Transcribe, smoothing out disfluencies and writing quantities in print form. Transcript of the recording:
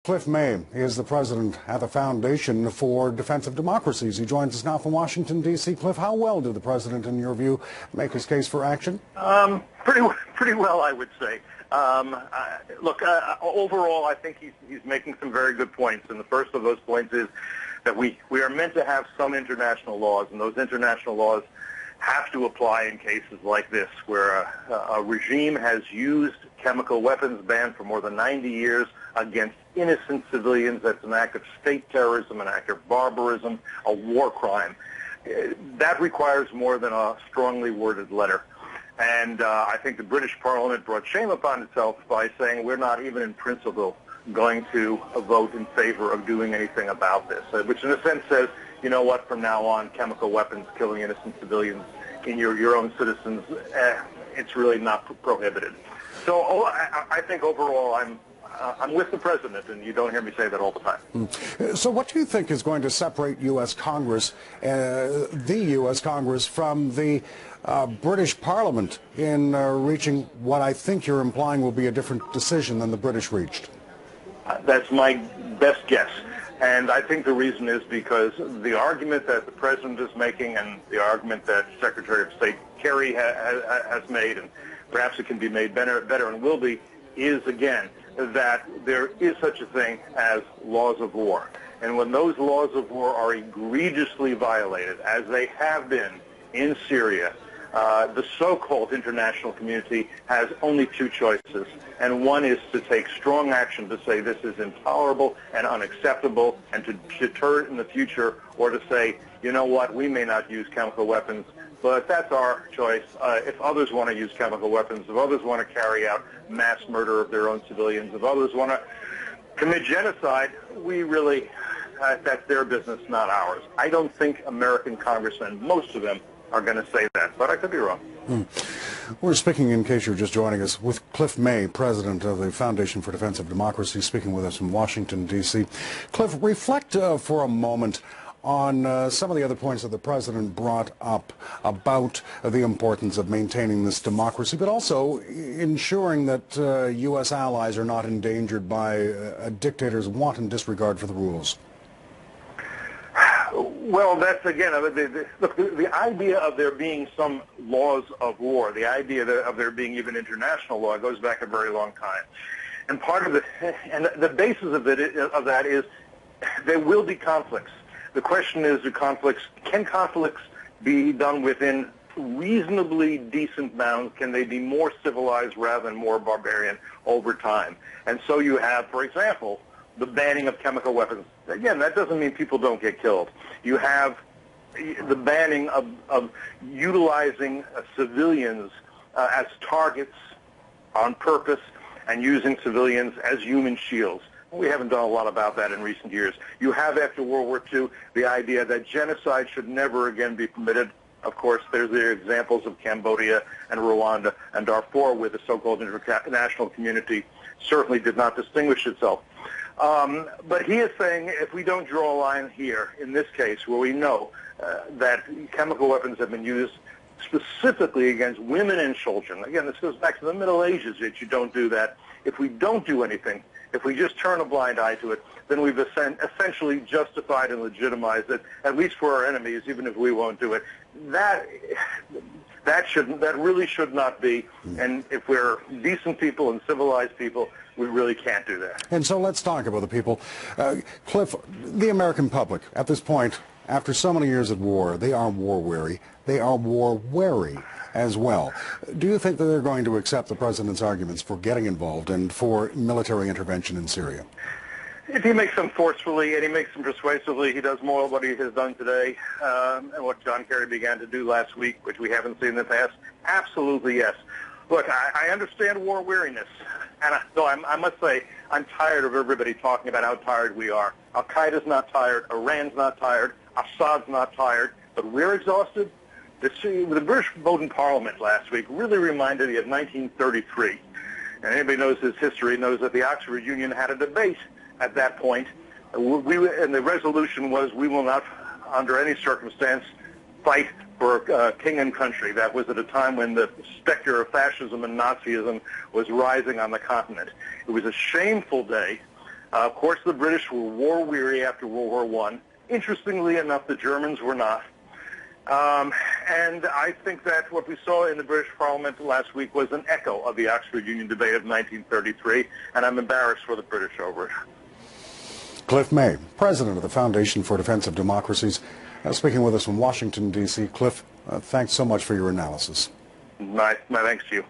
Cliff May is the president at the Foundation for Defensive Democracies. He joins us now from Washington, D.C. Cliff, how well did the president, in your view, make his case for action? Pretty well, I would say. Overall, I think he's making some very good points, and the first of those points is that we are meant to have some international laws, and those international laws have to apply in cases like this, where a regime has used chemical weapons banned for more than 90 years against innocent civilians. That's an act of state terrorism, an act of barbarism, a war crime. That requires more than a strongly worded letter. And I think the British Parliament brought shame upon itself by saying we're not even in principle going to vote in favor of doing anything about this, which in a sense says, you know what, from now on, chemical weapons killing innocent civilians in your own citizens, it's really not prohibited. So I think overall I'm with the president, and you don't hear me say that all the time. So what do you think is going to separate U.S. Congress, the U.S. Congress, from the British Parliament in reaching what I think you're implying will be a different decision than the British reached? That's my best guess. And I think the reason is because the argument that the president is making and the argument that Secretary of State Kerry has made, and perhaps it can be made better and will be, is, again, that there is such a thing as laws of war. And when those laws of war are egregiously violated, as they have been in Syria, the so-called international community has only two choices, and one is to take strong action to say this is intolerable and unacceptable and to deter it in the future, or to say, you know what, we may not use chemical weapons, but that's our choice. If others want to use chemical weapons, if others want to carry out mass murder of their own civilians, if others want to commit genocide, we really, that's their business, not ours. I don't think American congressmen, most of them, are going to say that, but I could be wrong. We're speaking, in case you're just joining us, with Cliff May, president of the Foundation for Defensive Democracy, speaking with us from Washington, D.C. Cliff, reflect for a moment on some of the other points that the president brought up about the importance of maintaining this democracy, but also ensuring that U.S. allies are not endangered by a dictator's wanton disregard for the rules. Well, that's, again, look, the idea of there being some laws of war, the idea of there being even international law goes back a very long time. And part of the basis of that is there will be conflicts. The question is, can conflicts be done within reasonably decent bounds? Can they be more civilized rather than more barbarian over time? And so you have, for example, the banning of chemical weapons. Again, that doesn't mean people don't get killed. You have the banning of utilizing civilians as targets on purpose and using civilians as human shields. We haven't done a lot about that in recent years. You have, after World War II, the idea that genocide should never again be permitted. Of course, there's the examples of Cambodia and Rwanda and Darfur, where the so-called international community certainly did not distinguish itself. But he is saying if we don't draw a line here, in this case, where we know that chemical weapons have been used specifically against women and children, again, this goes back to the Middle Ages, that you don't do that. If we don't do anything, if we just turn a blind eye to it, then we've essentially justified and legitimized it, at least for our enemies, even if we won't do it. That really should not be. And if we're decent people and civilized people, we really can't do that. And so let's talk about the people. Cliff, the American public, at this point, after so many years at war, they are war-weary. They are war-wary as well. Do you think that they're going to accept the president's arguments for getting involved and for military intervention in Syria? If he makes them forcefully and he makes them persuasively, he does more of what he has done today and what John Kerry began to do last week, which we haven't seen in the past. Absolutely, yes. Look, I understand war weariness, and I must say I'm tired of everybody talking about how tired we are. Al-Qaeda's not tired, Iran's not tired, Assad's not tired, but we're exhausted. The British vote in Parliament last week really reminded me of 1933. And anybody knows his history knows that the Oxford Union had a debate at that point. And the resolution was, we will not, under any circumstance, fight for king and country. That was at a time when the specter of fascism and Nazism was rising on the continent. It was a shameful day Of course, the British were war-weary after World War I. Interestingly enough, the Germans were not. And I think that what we saw in the British Parliament last week was an echo of the Oxford Union debate of 1933, and I'm embarrassed for the British over it. Cliff May, president of the Foundation for Defense of Democracies, speaking with us from Washington, D.C. Cliff, thanks so much for your analysis. My thanks to you.